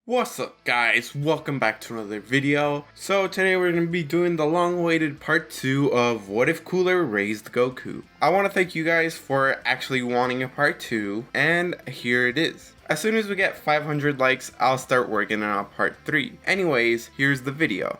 What's up guys, welcome back to another video. So today we're going to be doing the long-awaited part 2 of What If Cooler Raised Goku. I want to thank you guys for actually wanting a part 2, and here it is. As soon as we get 500 likes, I'll start working on part 3. Anyways, here's the video.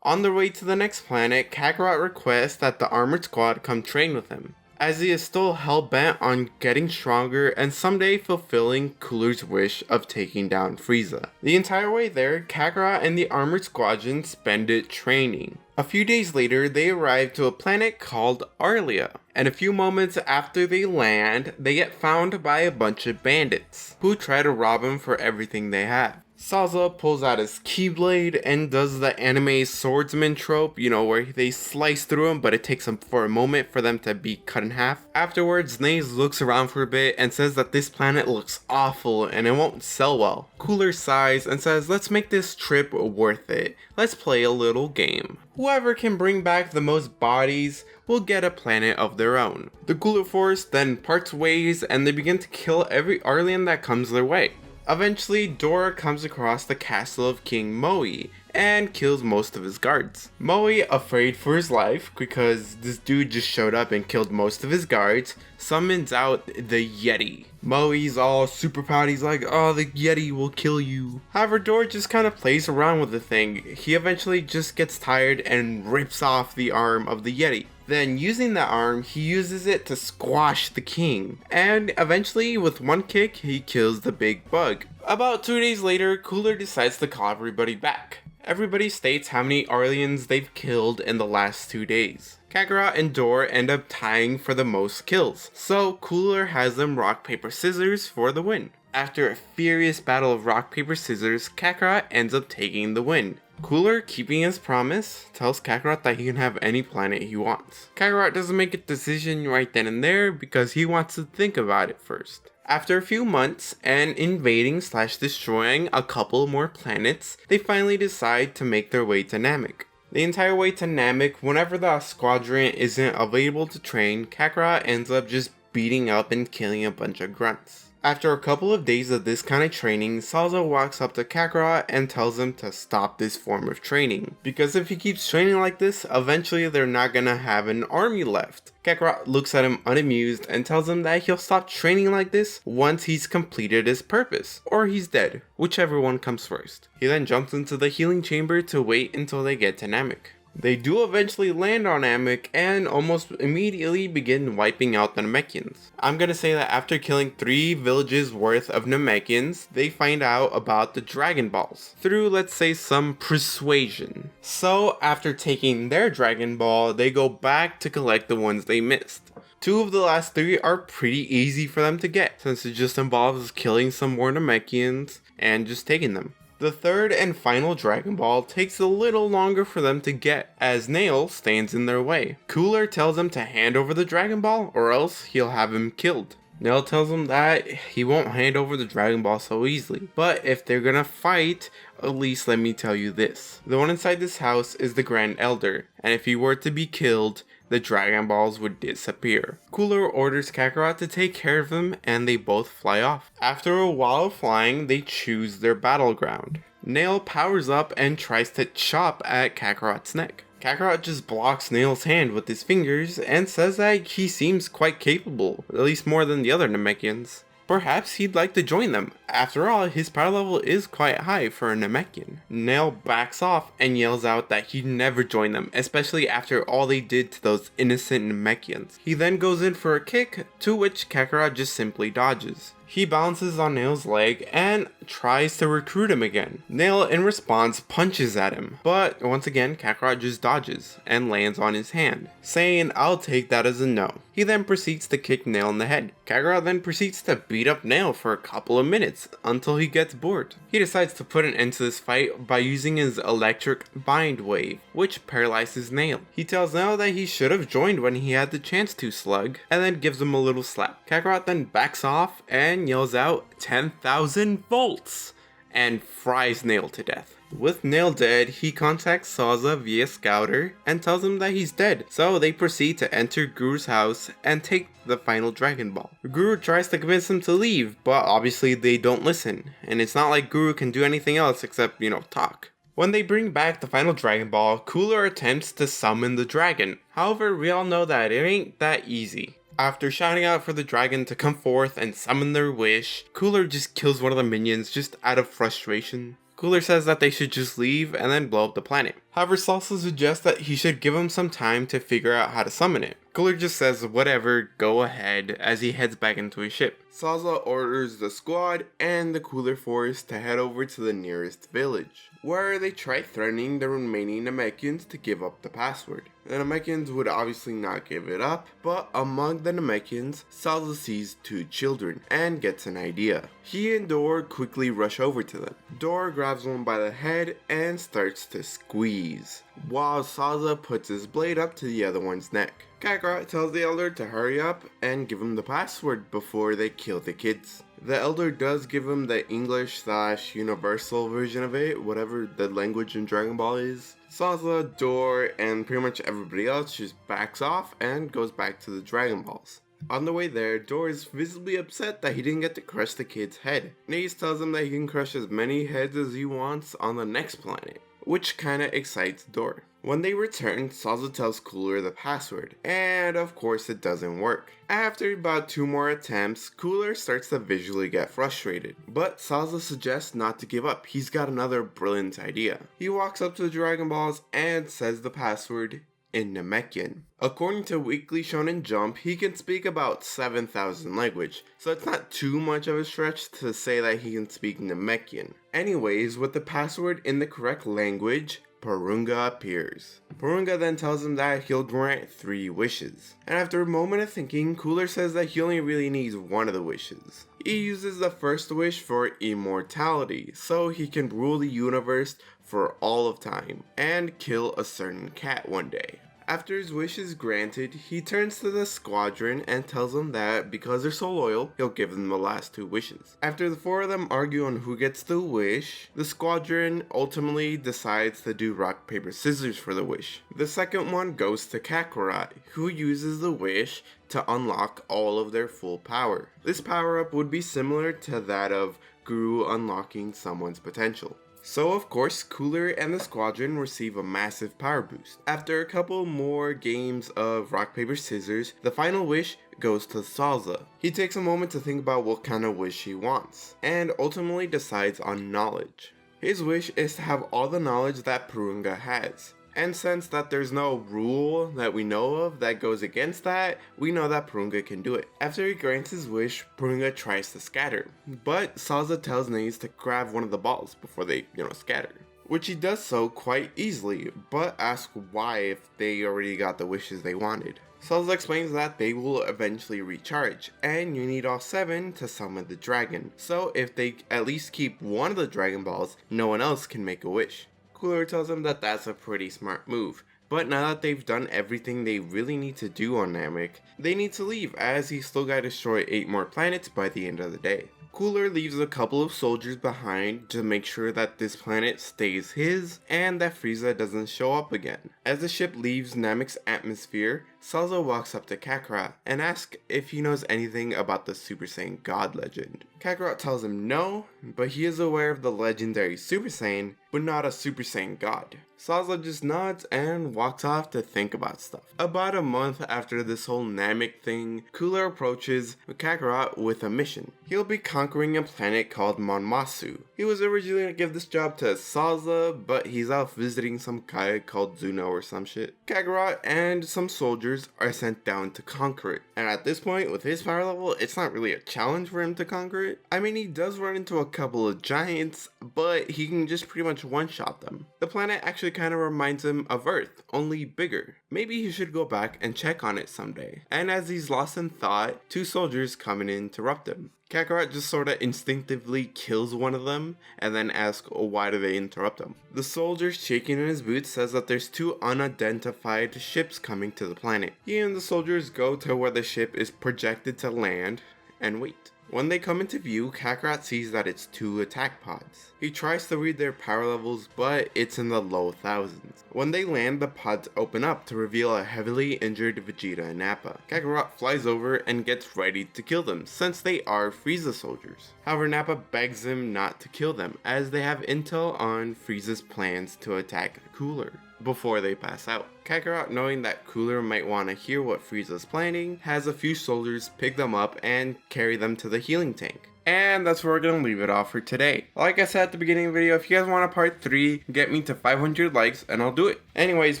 On their way to the next planet, Kakarot requests that the Armored Squad come train with him, as he is still hell-bent on getting stronger and someday fulfilling Cooler's wish of taking down Frieza. The entire way there, Kakarot and the Armored Squadron spend it training. A few days later, they arrive to a planet called Arlia, and a few moments after they land, they get found by a bunch of bandits, who try to rob them for everything they have. Salza pulls out his Keyblade and does the anime swordsman trope, where they slice through them, but it takes them for a moment for them to be cut in half. Afterwards, Naze looks around for a bit and says that this planet looks awful and it won't sell well. Cooler sighs and says, let's make this trip worth it. Let's play a little game. Whoever can bring back the most bodies will get a planet of their own. The Cooler Force then parts ways and they begin to kill every Arlian that comes their way. Eventually, Dora comes across the castle of King Moe and kills most of his guards. Moe, afraid for his life because this dude just showed up and killed most of his guards, summons out the Yeti. Moe's all super proud, he's like, oh, the Yeti will kill you. However, Dora just kind of plays around with the thing. He eventually just gets tired and rips off the arm of the Yeti. Then, using that arm, he uses it to squash the king. And eventually, with one kick, he kills the big bug. About 2 days later, Cooler decides to call everybody back. Everybody states how many Arlians they've killed in the last 2 days. Kakarot and Dora end up tying for the most kills, so Cooler has them rock, paper, scissors for the win. After a furious battle of rock, paper, scissors, Kakarot ends up taking the win. Cooler, keeping his promise, tells Kakarot that he can have any planet he wants. Kakarot doesn't make a decision right then and there because he wants to think about it first. After a few months and invading/destroying a couple more planets, they finally decide to make their way to Namek. The entire way to Namek, whenever the squadron isn't available to train, Kakarot ends up just beating up and killing a bunch of grunts. After a couple of days of this kind of training, Salza walks up to Kakarot and tells him to stop this form of training, because if he keeps training like this, eventually they're not gonna have an army left. Kakarot looks at him unamused and tells him that he'll stop training like this once he's completed his purpose, or he's dead, whichever one comes first. He then jumps into the healing chamber to wait until they get to Namek. They do eventually land on Namek and almost immediately begin wiping out the Namekians. I'm gonna say that after killing 3 villages worth of Namekians, they find out about the Dragon Balls through, let's say, some persuasion. So after taking their Dragon Ball, they go back to collect the ones they missed. 2 of the last 3 are pretty easy for them to get, since it just involves killing some more Namekians and just taking them. The third and final Dragon Ball takes a little longer for them to get, as Nail stands in their way. Cooler tells him to hand over the Dragon Ball or else he'll have him killed. Nail tells him that he won't hand over the Dragon Ball so easily, but if they're gonna fight, at least let me tell you this. The one inside this house is the Grand Elder, and if he were to be killed, the Dragon Balls would disappear. Cooler orders Kakarot to take care of him and they both fly off. After a while of flying, they choose their battleground. Nail powers up and tries to chop at Kakarot's neck. Kakarot just blocks Nail's hand with his fingers and says that he seems quite capable, at least more than the other Namekians. Perhaps he'd like to join them. After all, his power level is quite high for a Namekian. Nail backs off and yells out that he'd never join them, especially after all they did to those innocent Namekians. He then goes in for a kick, to which Kakarot just simply dodges. He bounces on Nail's leg and tries to recruit him again. Nail, in response, punches at him, but once again Kakarot just dodges and lands on his hand, saying, I'll take that as a no. He then proceeds to kick Nail in the head. Kakarot then proceeds to beat up Nail for a couple of minutes until he gets bored. He decides to put an end to this fight by using his electric mind wave, which paralyzes Nail. He tells Nail that he should have joined when he had the chance to, Slug, and then gives him a little slap. Kakarot then backs off and and yells out 10,000 volts and fries Nail to death. With Nail dead, he contacts Salza via Scouter and tells him that he's dead, so they proceed to enter Guru's house and take the final Dragon Ball. Guru tries to convince them to leave, but obviously they don't listen, and it's not like Guru can do anything else except, talk. When they bring back the final Dragon Ball, Cooler attempts to summon the dragon. However, we all know that it ain't that easy. After shouting out for the dragon to come forth and summon their wish, Cooler just kills one of the minions just out of frustration. Cooler says that they should just leave and then blow up the planet. However, Salsa suggests that he should give him some time to figure out how to summon it. Cooler just says whatever, go ahead, as he heads back into his ship. Salsa orders the squad and the Cooler Force to head over to the nearest village, where they try threatening the remaining Namekians to give up the password. The Namekians would obviously not give it up, but among the Namekians, Salsa sees two children and gets an idea. He and Dor quickly rush over to them. Dor grabs one by the head and starts to squeeze, while Salsa puts his blade up to the other one's neck. Kakarot tells the elder to hurry up and give him the password before they kill the kids. The elder does give him the English/universal version of it, whatever the language in Dragon Ball is. Salsa, Dor, and pretty much everybody else just backs off and goes back to the Dragon Balls. On the way there, Dor is visibly upset that he didn't get to crush the kid's head. Nace tells him that he can crush as many heads as he wants on the next planet, which kinda excites Dor. When they return, Salsa tells Cooler the password, and of course it doesn't work. After about 2 more attempts, Cooler starts to visually get frustrated, but Salsa suggests not to give up. He's got another brilliant idea. He walks up to the Dragon Balls and says the password in Namekian. According to Weekly Shonen Jump, he can speak about 7,000 language, so it's not too much of a stretch to say that he can speak Namekian. Anyways, with the password in the correct language, Porunga appears. Porunga then tells him that he'll grant 3 wishes. And after a moment of thinking, Cooler says that he only really needs one of the wishes. He uses the first wish for immortality, so he can rule the universe for all of time, and kill a certain cat one day. After his wish is granted, he turns to the squadron and tells them that because they're so loyal, he'll give them the last 2 wishes. After the 4 of them argue on who gets the wish, the squadron ultimately decides to do rock, paper, scissors for the wish. The second one goes to Kakarot, who uses the wish to unlock all of their full power. This power up would be similar to that of Guru unlocking someone's potential. So of course, Cooler and the squadron receive a massive power boost. After a couple more games of rock, paper, scissors, the final wish goes to Salsa. He takes a moment to think about what kind of wish he wants, and ultimately decides on knowledge. His wish is to have all the knowledge that Porunga has. And since that there's no rule that we know of that goes against that, we know that Porunga can do it. After he grants his wish, Porunga tries to scatter, but Salsa tells Naze to grab one of the balls before they, scatter. Which he does so quite easily, but asks why if they already got the wishes they wanted. Salsa explains that they will eventually recharge, and you need all 7 to summon the dragon. So if they at least keep one of the Dragon Balls, no one else can make a wish. Cooler tells him that that's a pretty smart move, but now that they've done everything they really need to do on Namek, they need to leave as he's still gotta destroy 8 more planets by the end of the day. Cooler leaves a couple of soldiers behind to make sure that this planet stays his and that Frieza doesn't show up again. As the ship leaves Namek's atmosphere, Salsa walks up to Kakarot and asks if he knows anything about the Super Saiyan God legend. Kakarot tells him no, but he is aware of the legendary Super Saiyan, but not a Super Saiyan God. Salsa just nods and walks off to think about stuff. About a month after this whole Namek thing, Cooler approaches Kakarot with a mission. He'll be conquering a planet called Monmasu. He was originally going to give this job to Salsa, but he's out visiting some guy called Zuno or some shit. Kakarot and some soldiers are sent down to conquer it. And at this point, with his power level, it's not really a challenge for him to conquer it. I mean, he does run into a couple of giants, but he can just pretty much one-shot them. The planet actually kind of reminds him of Earth, only bigger. Maybe he should go back and check on it someday. And as he's lost in thought, 2 soldiers come and interrupt him. Kakarot just sorta instinctively kills one of them and then asks why do they interrupt him. The soldier shaking in his boots says that there's 2 unidentified ships coming to the planet. He and the soldiers go to where the ship is projected to land and wait. When they come into view, Kakarot sees that it's 2 attack pods. He tries to read their power levels, but it's in the low thousands. When they land, the pods open up to reveal a heavily injured Vegeta and Nappa. Kakarot flies over and gets ready to kill them, since they are Frieza soldiers. However, Nappa begs him not to kill them, as they have intel on Frieza's plans to attack Cooler before they pass out. Kakarot, knowing that Cooler might want to hear what Frieza's planning, has a few soldiers pick them up and carry them to the healing tank. And that's where we're going to leave it off for today. Like I said at the beginning of the video, if you guys want a part 3, get me to 500 likes and I'll do it. Anyways,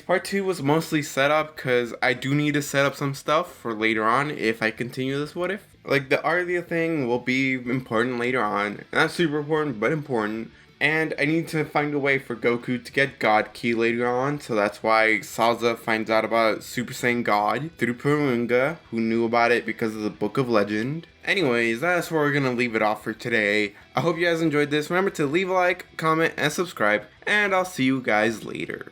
part 2 was mostly set up because I do need to set up some stuff for later on if I continue this what if. Like the Arlia thing will be important later on. Not super important, but important. And I need to find a way for Goku to get God Ki later on, so that's why Salza finds out about Super Saiyan God through Porunga, who knew about it because of the Book of Legend. Anyways, that's where we're gonna leave it off for today. I hope you guys enjoyed this. Remember to leave a like, comment, and subscribe, and I'll see you guys later.